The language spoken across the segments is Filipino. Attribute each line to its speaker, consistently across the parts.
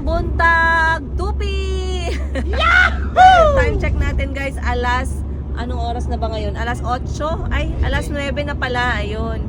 Speaker 1: buntag tupi. Yahoo! Time check natin guys, anong oras na ba ngayon? Alas 8? Ay, alas 9 na pala. Ayun.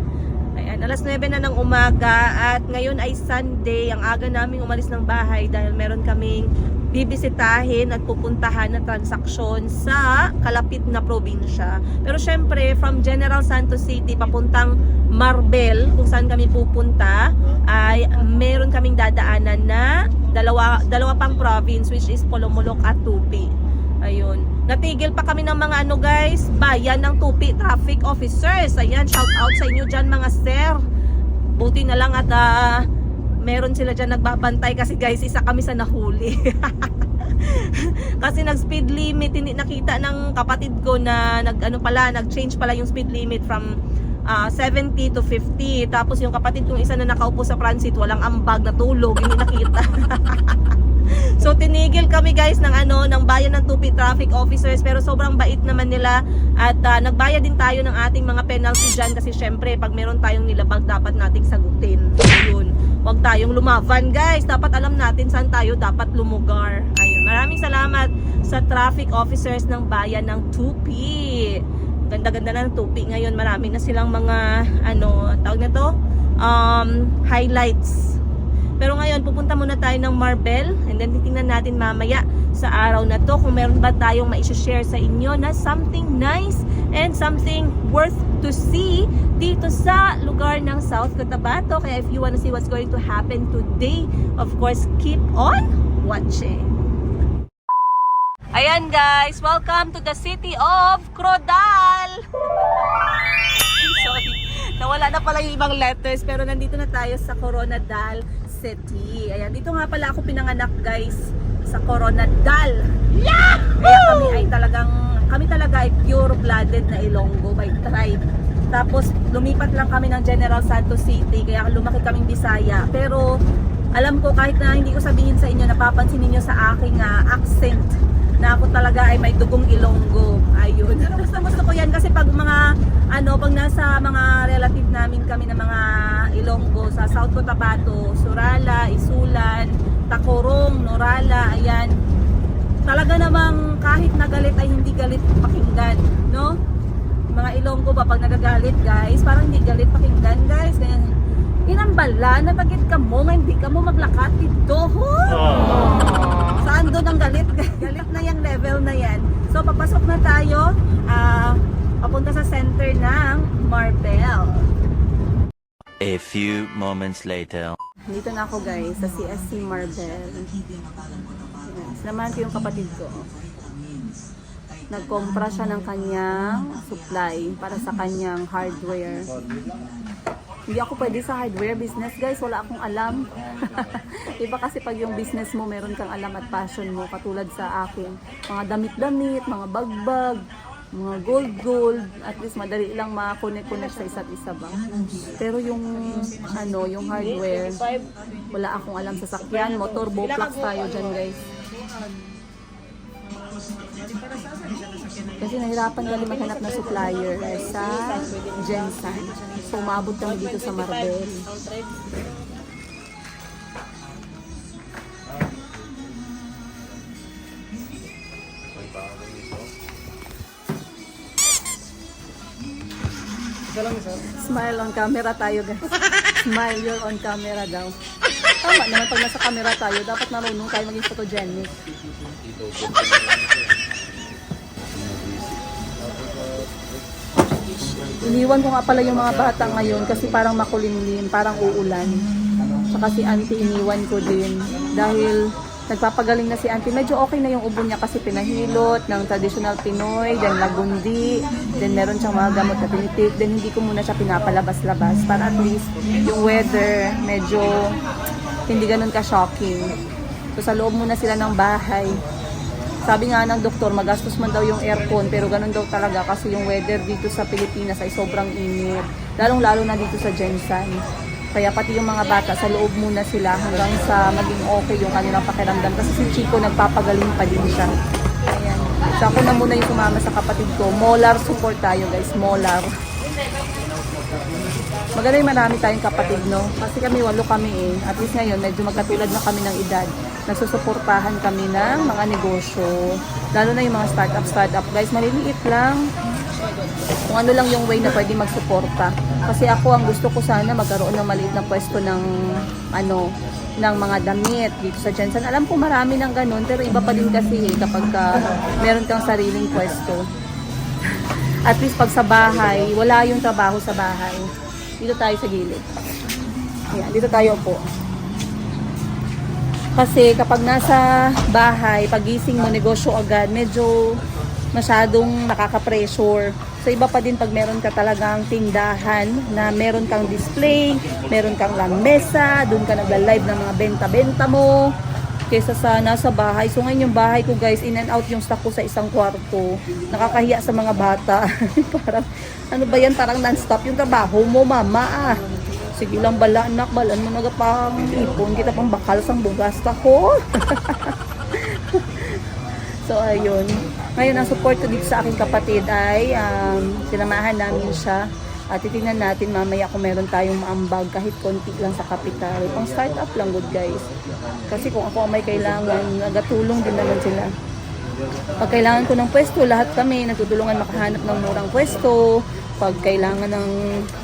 Speaker 1: Ayan, alas 9 na ng umaga at ngayon ay Sunday. Ang aga naming umalis ng bahay dahil meron kaming bibisitahin at pupuntahan na transaksyon sa kalapit na probinsya. Pero syempre, from General Santos City papuntang Marbel, kung saan kami pupunta, ay meron kaming dadaanan na dalawa pang province, which is Polomolok at Tupi. Ayun. Natigil pa kami ng mga guys, bayan ng Tupi traffic officers. Ayan, shout out sa inyo dyan mga sir. Buti na lang at meron sila dyan nagbabantay kasi guys, isa kami sa nahuli. Kasi nag-speed limit, hindi nakita ng kapatid ko na nag-change pala yung speed limit from 70 to 50. Tapos yung kapatid kong isa na nakaupo sa front seat, walang ambag, natulog, hindi nakita. So tinigil kami guys ng bayan ng Tupi traffic officers, pero sobrang bait naman nila at nagbayad din tayo ng ating mga penalty dyan kasi syempre pag meron tayong nilabag dapat nating sagutin. Ayun. Huwag tayong lumaban guys, dapat alam natin saan tayo dapat lumugar. Ayun. Maraming salamat sa traffic officers ng bayan ng Tupi. Ganda-ganda na ng Tupi ngayon, marami na silang mga tawag na to, highlights. Pero ngayon, pupunta muna tayo ng Marbel and then titingnan natin mamaya sa araw na to kung meron ba tayong ma-share sa inyo na something nice and something worth to see dito sa lugar ng South Cotabato. Kaya if you wanna see what's going to happen today, of course, keep on watching. Ayan guys, welcome to the city of Crodal. Sorry, nawala na pala yung ibang letters pero nandito na tayo sa Coronadal City. Ayan, dito nga pala ako pinanganak guys, sa Coronadal. Yahoo! Kaya kami talaga ay pure-blooded na Ilonggo by tribe. Tapos lumipat lang kami ng General Santos City, kaya lumaki kaming Bisaya. Pero alam ko kahit na hindi ko sabihin sa inyo, napapansin niyo sa aking accent na ako talaga ay may dugong Ilonggo. Ayun. Pero gusto ko yan kasi pag pag nasa mga relative namin kami na mga Ilonggo sa South Cotabato, Surala, Isulan, Tacorong, Norala, ayan. Talaga namang kahit nagalit ay hindi galit pakinggan, no? Mga Ilonggo ba pag nagagalit, guys, parang hindi galit pakinggan, guys. Ganyan. Inambala, natagit ka mo, hindi ka mo maglakat dito. Saan doon ang galit? Galit na yung level na yan. So, papasok na tayo, papunta sa center ng Marbel.
Speaker 2: A few moments later.
Speaker 1: Dito na ako guys, sa CSC Marbel. Sinamahan ko yung kapatid ko. Nagkompra siya ng kanyang supply para sa kanyang hardware. Hindi ako pwede sa hardware business guys, wala akong alam. Iba kasi pag yung business mo, meron kang alam at passion mo, katulad sa akin. Mga damit-damit, mga bagbag, mga gold, at least madali lang ma-connect sa isa't isa ba. Pero yung yung hardware, wala akong alam sa sakyan, motor, bowplugs tayo dyan guys. Kasi nahirapan kami maghanap na supplier sa Gensan. So umabot kami dito sa Marbel. Smile on camera tayo guys. Smile, you're on camera daw. Tama naman pag nasa camera tayo, dapat marunong tayo maging photogenic. Iniwan ko nga pala yung mga bata ngayon kasi parang makulimlim, parang uulan. Tsaka si auntie iniwan ko din dahil nagpapagaling na si auntie. Medyo okay na yung ubo niya kasi pinahilot ng traditional Pinoy, then lagundi, then meron siyang mga gamot na tinitik, then hindi ko muna siya pinapalabas-labas para at least yung weather medyo hindi ganun ka-shocking. So sa loob muna sila ng bahay. Sabi nga ng doktor, magastos man daw yung aircon, pero ganun daw talaga kasi yung weather dito sa Pilipinas ay sobrang init. Lalong-lalo na dito sa Gensan. Kaya pati yung mga bata, sa loob muna sila hanggang sa maging okay yung kanilang pakiramdam. Kasi si Chico nagpapagaling pa din siya. Ayan. So ako na muna yung sumama sa kapatid ko. Molar support tayo guys, molar. Magaling marami tayong kapatid, no? Kasi kami 8 kami eh. At least ngayon, medyo magkatulad na kami ng edad. nasusuportahan kami ng mga negosyo. Lalo na yung mga startup guys, maliliit lang. Kung ano lang yung way na pwede magsuporta. Kasi ako, ang gusto ko sana magkaroon ng maliit na pwesto ng ng mga damit dito sa Jensen. Alam ko marami ng ganun, pero iba pa din kasi kapag meron kang sariling pwesto. At least pag sa bahay, wala yung trabaho sa bahay. Dito tayo sa gilid. Ayan, dito tayo po. Kasi kapag nasa bahay, pagising mo, negosyo agad, medyo masyadong nakaka-pressure. So iba pa din pag meron ka talagang tindahan na meron kang display, meron kang lamesa, doon ka nagla-live ng mga benta-benta mo kaysa sa nasa bahay. So ngayon yung bahay ko guys, in and out yung stock ko sa isang kwarto. Nakakahiya sa mga bata. Parang ano ba yan, parang non-stop yung trabaho mo mama ah. Sige lang bala anak, balan mo nagapang ipon kita pang bakal sang bugas ko. So, ayun. Ngayon, ang support ko dito sa aking kapatid ay sinamahan namin siya. At titingnan natin mamaya kung meron tayong maambag kahit konti lang sa kapital. Pang startup lang good guys. Kasi kung ako may kailangan, nagatulong din naman sila. Pag kailangan ko ng pwesto, lahat kami nagtutulungan makahanap ng murang pwesto. Pag kailangan ng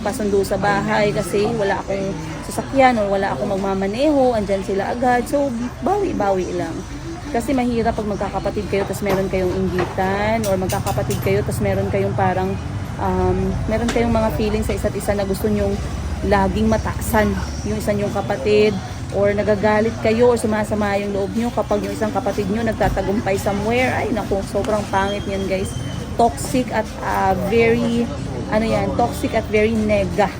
Speaker 1: pasundo sa bahay kasi wala akong sasakyan o wala akong magmamaneho, andyan sila agad. So, bawi-bawi lang. Kasi mahirap pag magkakapatid kayo tapos meron kayong inggitan or magkakapatid kayo tapos meron kayong parang meron kayong mga feelings sa isa't isa na gusto nyong laging mataasan yung isa nyong kapatid or nagagalit kayo or sumasama yung loob nyo kapag yung isang kapatid nyo nagtatagumpay somewhere. Ay naku, sobrang pangit yan guys. Toxic at toxic at very nega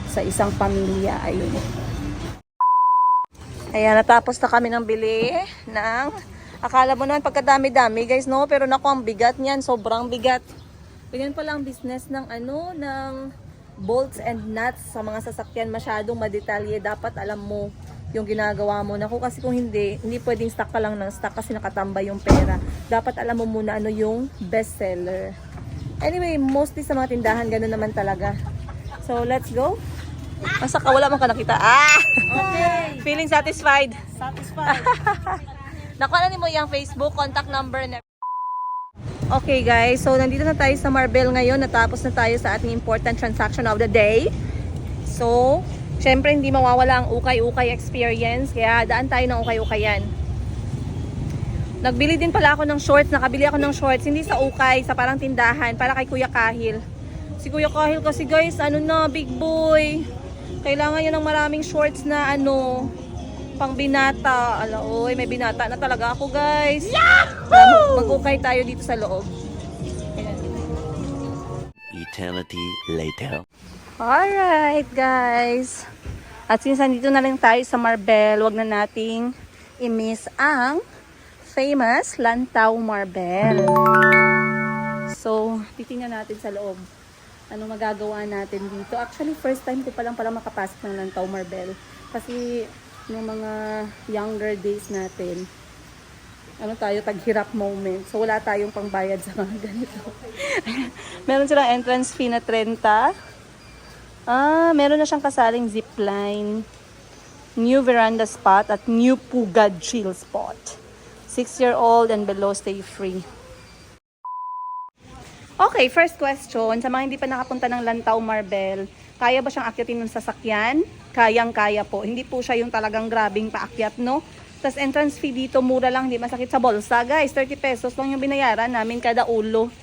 Speaker 1: sa isang pamilya. Ayun. Ayan, natapos na kami ng bili ng, akala mo naman pagkadami-dami guys, no? Pero naku, ang bigat niyan, sobrang bigat. Ganyan pala ang business ng ng bolts and nuts sa mga sasakyan, masyadong madetalye. Dapat alam mo yung ginagawa mo. Naku, kasi kung hindi pwedeng stock ka lang ng stock kasi nakatambay yung pera. Dapat alam mo muna ano yung best seller. Anyway, mostly sa mga tindahan, ganun naman talaga. So, let's go. Masa ka, wala mong ka nakita. Okay. Feeling satisfied. Satisfied. Nakuha na mo yung Facebook, contact number na. Okay guys, so nandito na tayo sa Marbel ngayon. Natapos na tayo sa ating important transaction of the day. So, syempre hindi mawawala ang ukay-ukay experience. Kaya daan tayo ng ukay-ukayan. Nagbili din pala ako ng shorts. Nakabili ako ng shorts. Hindi sa ukay, sa parang tindahan. Para kay Kuya Kahil. Si Kuya Kahil kasi guys, big boy. Kailangan niya ng maraming shorts na pang binata. Oy, may binata na talaga ako guys. Mag-ukay tayo dito sa loob. Ayan.
Speaker 2: Eternity later.
Speaker 1: Alright guys. At since nandito na lang tayo sa Marbel, wag na nating i-miss ang famous Lantaw Marbel. So, titingnan natin sa loob. Ano magagawa natin dito. Actually, first time ko palang makapasok ng Lantaw Marbel. Kasi, nung mga younger days natin, taghirap moment. So, wala tayong pangbayad sa mga ganito. Meron silang entrance fee na 30. Meron na siyang kasaling zipline, new veranda spot, at new Pugad chill spot. 6-year-old and below stay free. Okay, first question. Sa mga hindi pa nakapunta ng Lantaw Marbel, kaya ba siyang akyatin ng sasakyan? Kayang-kaya po. Hindi po siya yung talagang grabing paakyat, no? Tapos entrance fee dito, mura lang, hindi masakit sa bolsa. Guys, 30 pesos lang yung binayaran namin kada ulo.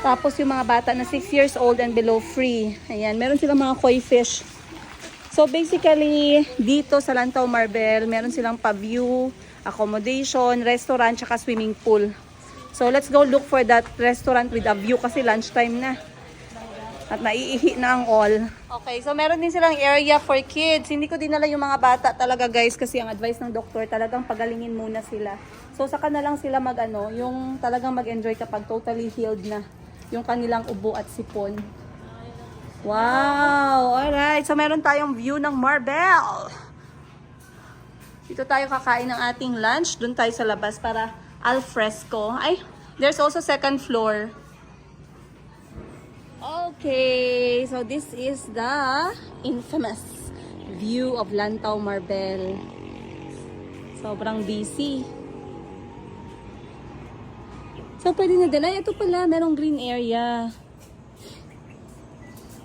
Speaker 1: Tapos yung mga bata na 6 years old and below free. Ayan, meron silang mga koi fish. So basically, dito sa Lantaw Marbel, meron silang pa-view, accommodation, restaurant, tsaka swimming pool. So let's go look for that restaurant with a view kasi lunchtime na. At naiihi na ang all. Okay, so meron din silang area for kids. Hindi ko dinala yung mga bata talaga guys kasi ang advice ng doktor talagang pagalingin muna sila. So saka na lang sila yung talagang mag-enjoy kapag totally healed na yung kanilang ubo at sipon. Wow! Alright, so meron tayong view ng Marbel. Dito tayo kakain ng ating lunch. Doon tayo sa labas para al fresco. Ay, there's also second floor. Okay, so this is the infamous view of Lantaw Marbel. Sobrang busy. So, pwede na din. Ay, ito pala, merong green area.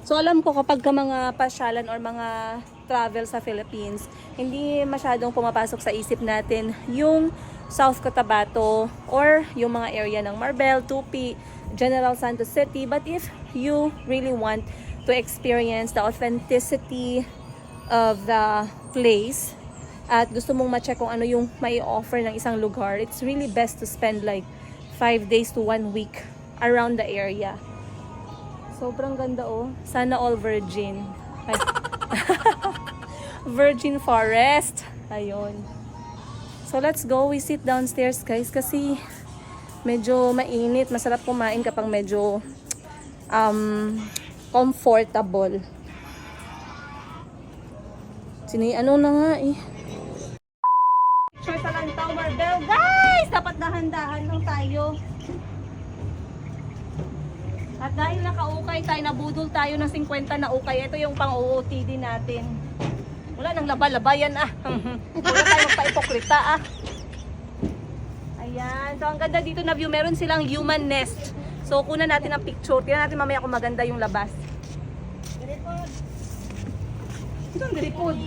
Speaker 1: So, alam ko kapag ka mga pasyalan or mga travel sa Philippines, hindi masyadong pumapasok sa isip natin yung South Cotabato or yung mga area ng Marbel, Tupi, General Santos City. But if you really want to experience the authenticity of the place at gusto mong ma-check kung ano yung may offer ng isang lugar, it's really best to spend like 5 days to 1 week around the area. Sobrang ganda oh. Sana all virgin. Ay. Virgin forest. Ayun. So let's go. We sit downstairs guys kasi medyo mainit. Masarap kumain kapag medyo comfortable. Ano na nga eh. Picture sa Lantaw Marbel. Guys! Dapat dahan-dahan lang tayo. At dahil naka-ukay tayo, nabudol tayo ng 50 na ukay. Ito yung pang-OOTD natin. Wala nang laba-labayan ah. Wala tayong pa-ipokrita ah. Ayan. So ang ganda dito na view. Meron silang human nest. So kunan natin ang picture. Tingnan natin mamaya kung maganda yung labas. Diripod. Ito ang diripod.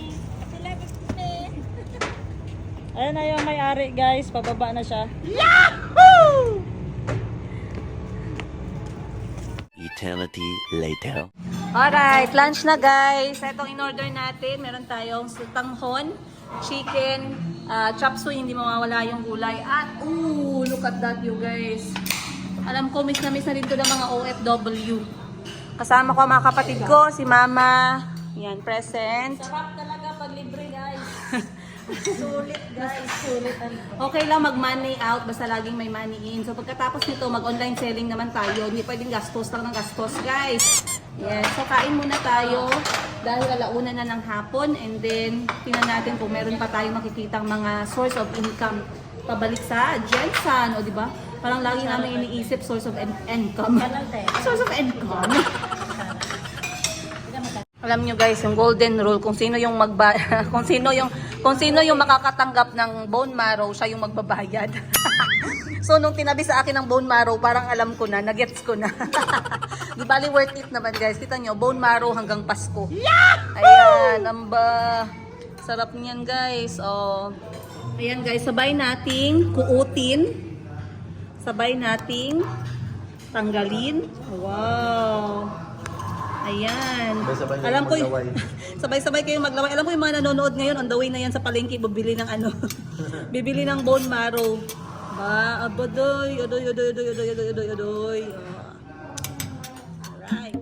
Speaker 3: Ayan na yung may-ari guys, pababa na siya.
Speaker 1: Yahoo!
Speaker 2: Eternity later.
Speaker 1: Alright, lunch na guys. Itong in-order natin, meron tayong sutanghon, chicken, chop suey, hindi mawawala yung gulay. At, look at that you guys. Alam ko, miss na rin to ng mga OFW. Kasama ko ang mga kapatid ko, si Mama. Yan, present.
Speaker 3: Sarap talaga pag libre guys. Sulit guys, sulit.
Speaker 1: Okay lang mag-money out, basta laging may money in. So pagkatapos nito, mag-online selling naman tayo. Hindi pwedeng gastos lang ng gastos, guys. Yes, so kain muna tayo dahil alauna na ng hapon. And then, tingnan natin kung meron pa tayong makikitang mga source of income. Pabalik sa Jensen, o diba? Parang lagi namin iniisip source of income. Source of income. Alam nyo guys, yung golden rule, kung sino yung kung sino yung makakatanggap ng bone marrow, siya yung magbabayad. So nung tinabi sa akin ng bone marrow, parang alam ko na, nagets ko na. Di bali worth it naman guys. Kita nyo, bone marrow hanggang Pasko. Ayan, amba. Sarap niyan guys. Oh. Ayan guys, sabay nating kuutin. Sabay nating tanggalin. Wow. Ayan. Alam ko sabay-sabay kayong maglaway. Alam ko yung mga nanonood ngayon on the way na yan sa palengke bibili ng ano. Bibili ng bone marrow. Ba, abadoy, adoy. Alright.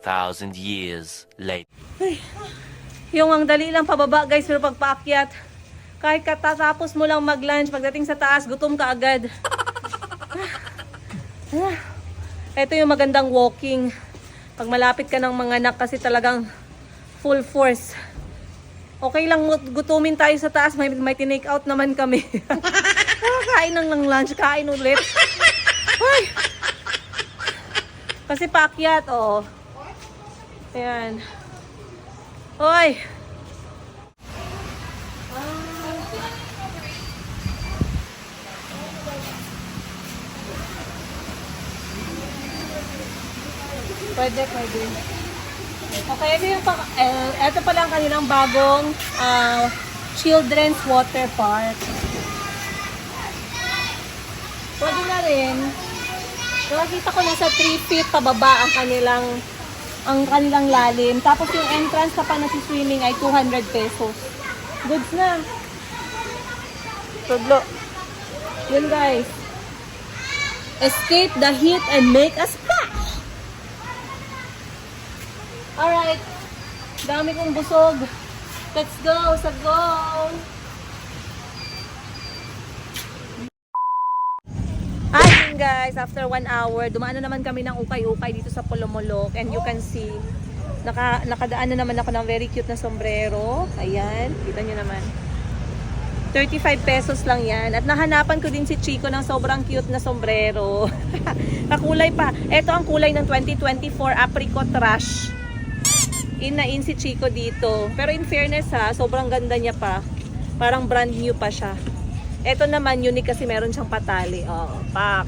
Speaker 2: Thousand years later.
Speaker 1: Yung ang dali lang pababa guys, pero pagpaakyat, kahit katatapos mo lang mag-lunch, pagdating sa taas, gutom ka agad. Ito yung magandang walking. Pag malapit ka ng mga anak kasi talagang full force. Okay lang gutumin tayo sa taas, may tinake out naman kami. Kain lang ng lunch, kain ulit. Ay! Kasi paakyat, oh. Ayan. Hoy! Pwede. Okay, ito pala ang kanilang bagong children's water park. Pwede na rin. Nakakita ko nasa 3 feet pababa ang kanilang lalim. Tapos yung entrance sa panasi-swimming ay 200 pesos. Goods na. Tudlo. Yun guys. Escape the heat and make a splash. Alright. Dami kong busog. Let's go sa go! Ayun guys, after 1 hour, dumaan na naman kami ng ukay-ukay dito sa Polomolok. And you can see, nakadaan na naman ako ng very cute na sombrero. Ayan, kita nyo naman. 35 pesos lang yan. At nahanapan ko din si Chico ng sobrang cute na sombrero. Kakulay pa. Ito ang kulay ng 2024 Apricot Rush. In na in si Chico dito. Pero in fairness ha, sobrang ganda niya pa. Parang brand new pa siya. Ito naman unique kasi meron siyang patali. Oh, pak.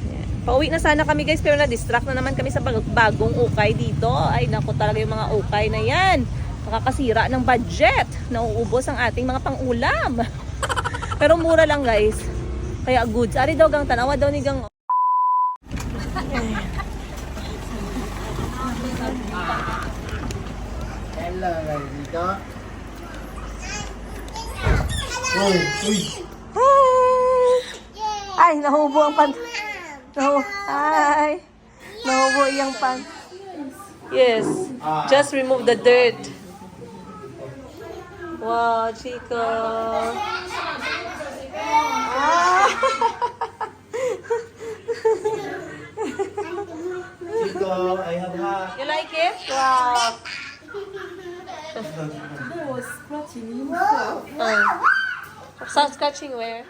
Speaker 1: Yan. Pauwi na sana kami guys, pero na-distract na naman kami sa bagong ukay dito. Ay naku, talaga yung mga ukay na yan. Nakakasira ng budget. Nauubos ang ating mga pang-ulam. Pero mura lang guys. Kaya goods. Ari daw gang tanawa daw ni gang.
Speaker 4: Hello, Rosita. Uy, uy.
Speaker 1: Ay, nahubo ang pan. Hi. Nahubo iyang pan. Yes. Just remove the dirt. Wow, Chico. Ah.
Speaker 4: Chico, I have hat.
Speaker 1: You like it? Wow. Stop scratching where?